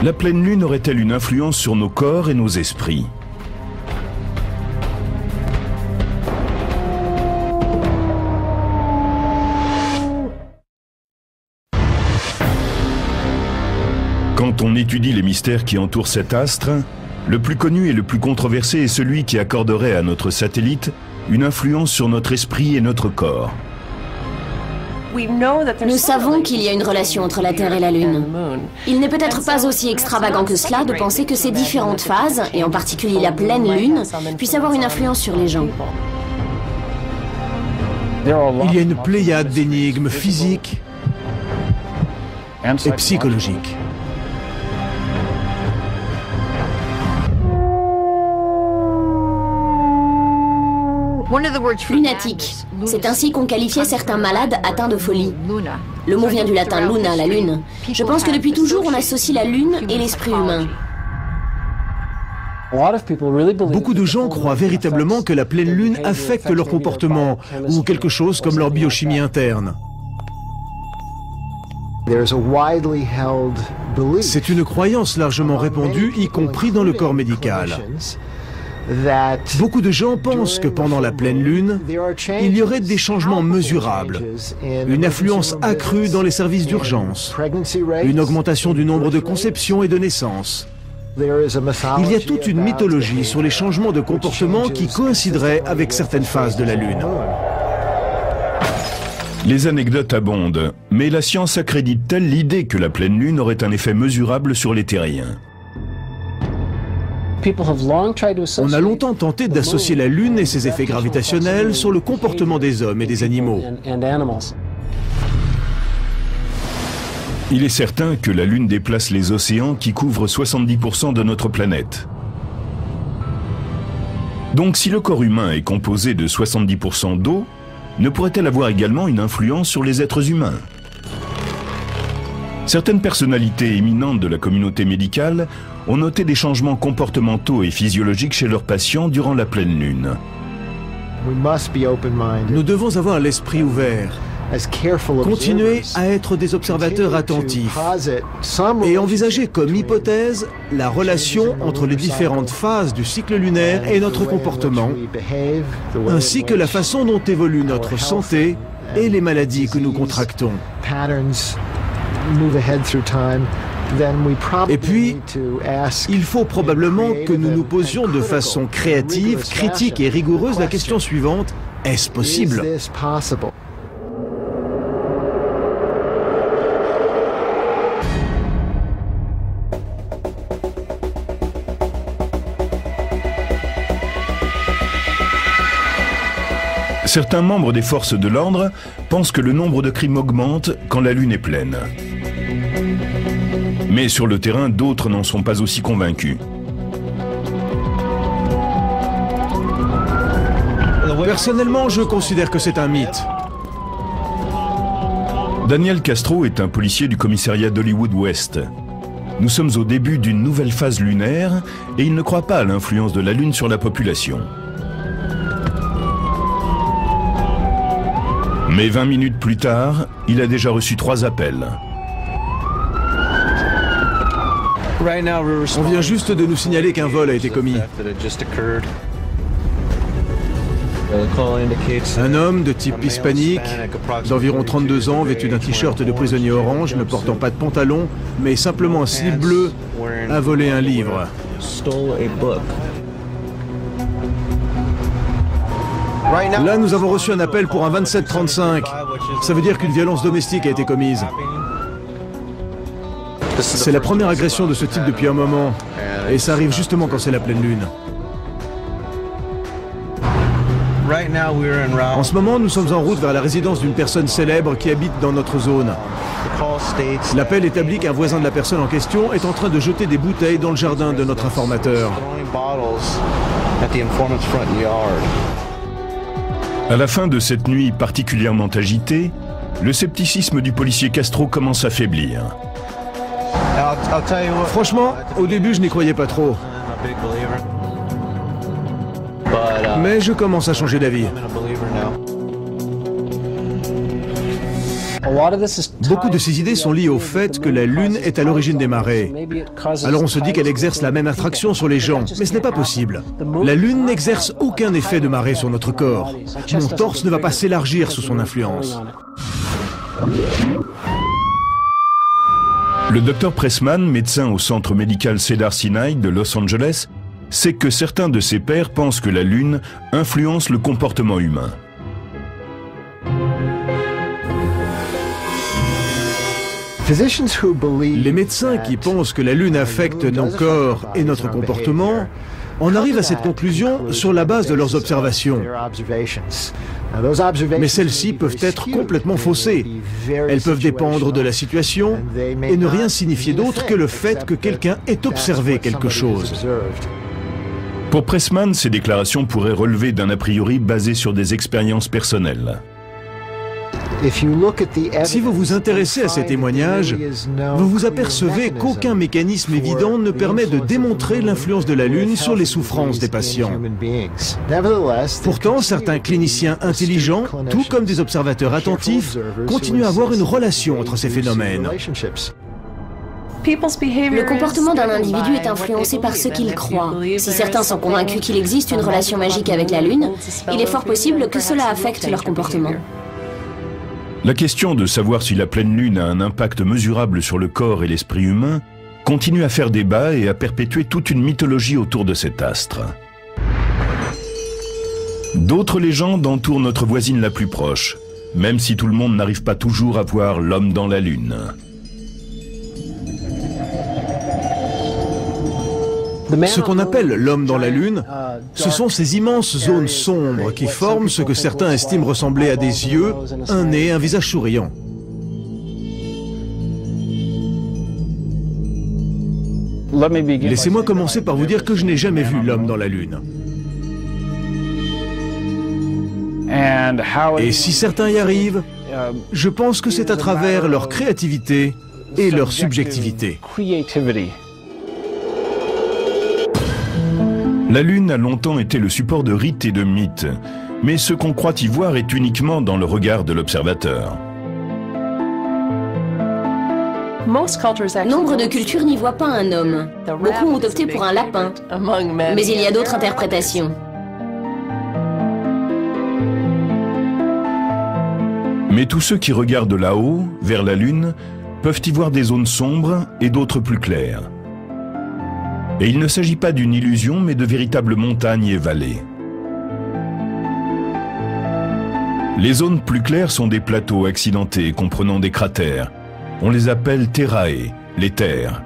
La pleine lune aurait-elle une influence sur nos corps et nos esprits? Quand on étudie les mystères qui entourent cet astre, le plus connu et le plus controversé est celui qui accorderait à notre satellite une influence sur notre esprit et notre corps. Nous savons qu'il y a une relation entre la Terre et la Lune. Il n'est peut-être pas aussi extravagant que cela de penser que ces différentes phases, et en particulier la pleine Lune, puissent avoir une influence sur les gens. Il y a une pléiade d'énigmes physiques et psychologiques. Lunatique, c'est ainsi qu'on qualifiait certains malades atteints de folie. Le mot vient du latin luna, la lune. Je pense que depuis toujours on associe la lune et l'esprit humain. Beaucoup de gens croient véritablement que la pleine lune affecte leur comportement ou quelque chose comme leur biochimie interne. C'est une croyance largement répandue, y compris dans le corps médical. Beaucoup de gens pensent que pendant la pleine lune, il y aurait des changements mesurables, une affluence accrue dans les services d'urgence, une augmentation du nombre de conceptions et de naissances. Il y a toute une mythologie sur les changements de comportement qui coïncideraient avec certaines phases de la lune. Les anecdotes abondent, mais la science accrédite-t-elle l'idée que la pleine lune aurait un effet mesurable sur les terriens? On a longtemps tenté d'associer la Lune et ses effets gravitationnels sur le comportement des hommes et des animaux. Il est certain que la Lune déplace les océans qui couvrent 70% de notre planète. Donc si le corps humain est composé de 70% d'eau, ne pourrait-elle avoir également une influence sur les êtres humains? Certaines personnalités éminentes de la communauté médicale ont noté des changements comportementaux et physiologiques chez leurs patients durant la pleine lune. Nous devons avoir l'esprit ouvert, continuer à être des observateurs attentifs et envisager comme hypothèse la relation entre les différentes phases du cycle lunaire et notre comportement, ainsi que la façon dont évolue notre santé et les maladies que nous contractons. Et puis, il faut probablement que nous nous posions de façon créative, critique et rigoureuse la question suivante: est-ce possible? Certains membres des forces de l'ordre pensent que le nombre de crimes augmente quand la lune est pleine. Mais sur le terrain, d'autres n'en sont pas aussi convaincus. Personnellement, je considère que c'est un mythe. Daniel Castro est un policier du commissariat d'Hollywood West. Nous sommes au début d'une nouvelle phase lunaire et il ne croit pas à l'influence de la Lune sur la population. Mais 20 minutes plus tard, il a déjà reçu 3 appels. On vient juste de nous signaler qu'un vol a été commis. Un homme de type hispanique, d'environ 32 ans, vêtu d'un t-shirt de prisonnier orange, ne portant pas de pantalon, mais simplement un slip bleu, a volé un livre. Là, nous avons reçu un appel pour un 2735. Ça veut dire qu'une violence domestique a été commise. C'est la première agression de ce type depuis un moment. Et ça arrive justement quand c'est la pleine lune. En ce moment, nous sommes en route vers la résidence d'une personne célèbre qui habite dans notre zone. L'appel établit qu'un voisin de la personne en question est en train de jeter des bouteilles dans le jardin de notre informateur. À la fin de cette nuit particulièrement agitée, le scepticisme du policier Castro commence à faiblir. Franchement, au début, je n'y croyais pas trop. Mais je commence à changer d'avis. Beaucoup de ces idées sont liées au fait que la Lune est à l'origine des marées. Alors on se dit qu'elle exerce la même attraction sur les gens, mais ce n'est pas possible. La Lune n'exerce aucun effet de marée sur notre corps. Mon torse ne va pas s'élargir sous son influence. Le Dr Pressman, médecin au centre médical Cedars-Sinai de Los Angeles, sait que certains de ses pairs pensent que la Lune influence le comportement humain. Les médecins qui pensent que la Lune affecte nos corps et notre comportement en arrivent à cette conclusion sur la base de leurs observations. Mais celles-ci peuvent être complètement faussées. Elles peuvent dépendre de la situation et ne rien signifier d'autre que le fait que quelqu'un ait observé quelque chose. Pour Pressman, ces déclarations pourraient relever d'un a priori basé sur des expériences personnelles. Si vous vous intéressez à ces témoignages, vous vous apercevez qu'aucun mécanisme évident ne permet de démontrer l'influence de la Lune sur les souffrances des patients. Pourtant, certains cliniciens intelligents, tout comme des observateurs attentifs, continuent à avoir une relation entre ces phénomènes. Le comportement d'un individu est influencé par ce qu'il croit. Si certains sont convaincus qu'il existe une relation magique avec la Lune, il est fort possible que cela affecte leur comportement. La question de savoir si la pleine Lune a un impact mesurable sur le corps et l'esprit humain continue à faire débat et à perpétuer toute une mythologie autour de cet astre. D'autres légendes entourent notre voisine la plus proche, même si tout le monde n'arrive pas toujours à voir l'homme dans la Lune. Ce qu'on appelle l'homme dans la Lune, ce sont ces immenses zones sombres qui forment ce que certains estiment ressembler à des yeux, un nez, un visage souriant. Laissez-moi commencer par vous dire que je n'ai jamais vu l'homme dans la Lune. Et si certains y arrivent, je pense que c'est à travers leur créativité et leur subjectivité. La Lune a longtemps été le support de rites et de mythes, mais ce qu'on croit y voir est uniquement dans le regard de l'observateur. Nombre de cultures n'y voient pas un homme. Beaucoup ont opté pour un lapin. Mais il y a d'autres interprétations. Mais tous ceux qui regardent là-haut, vers la Lune, peuvent y voir des zones sombres et d'autres plus claires. Et il ne s'agit pas d'une illusion, mais de véritables montagnes et vallées. Les zones plus claires sont des plateaux accidentés comprenant des cratères. On les appelle terrae, les terres.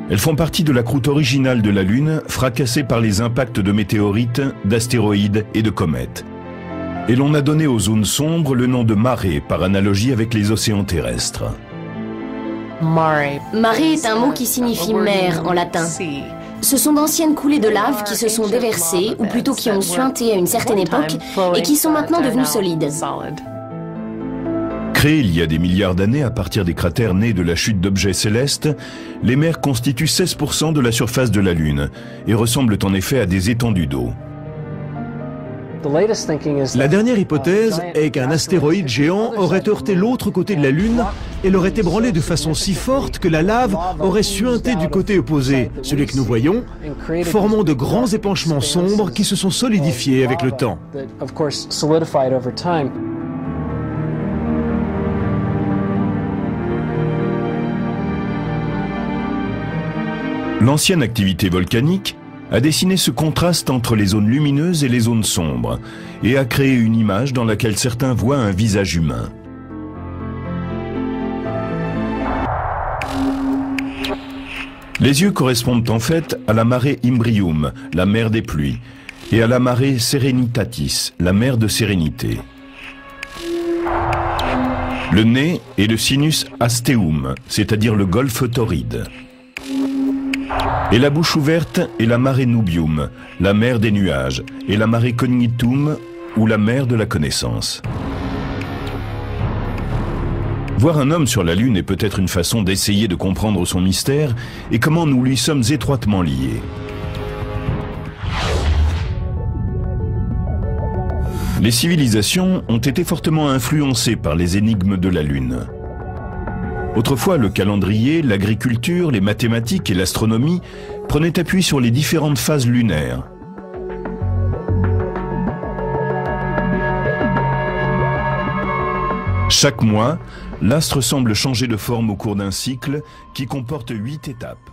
Elles font partie de la croûte originale de la Lune, fracassée par les impacts de météorites, d'astéroïdes et de comètes. Et l'on a donné aux zones sombres le nom de marées, par analogie avec les océans terrestres. Marée est un mot qui signifie mer en latin. Ce sont d'anciennes coulées de lave qui se sont déversées, ou plutôt qui ont suinté à une certaine époque, et qui sont maintenant devenues solides. Créées il y a des milliards d'années à partir des cratères nés de la chute d'objets célestes, les mers constituent 16% de la surface de la Lune, et ressemblent en effet à des étendues d'eau. La dernière hypothèse est qu'un astéroïde géant aurait heurté l'autre côté de la Lune et l'aurait ébranlé de façon si forte que la lave aurait suinté du côté opposé, celui que nous voyons, formant de grands épanchements sombres qui se sont solidifiés avec le temps. L'ancienne activité volcanique a dessiné ce contraste entre les zones lumineuses et les zones sombres, et a créé une image dans laquelle certains voient un visage humain. Les yeux correspondent en fait à la marée Imbrium, la mer des pluies, et à la marée Serenitatis, la mer de sérénité. Le nez est le sinus asteum, c'est-à-dire le golfe torride. Et la bouche ouverte est la marée Nubium, la mer des nuages, et la marée Cognitum, ou la mer de la connaissance. Voir un homme sur la Lune est peut-être une façon d'essayer de comprendre son mystère et comment nous lui sommes étroitement liés. Les civilisations ont été fortement influencées par les énigmes de la Lune. Autrefois, le calendrier, l'agriculture, les mathématiques et l'astronomie prenaient appui sur les différentes phases lunaires. Chaque mois, l'astre semble changer de forme au cours d'un cycle qui comporte 8 étapes.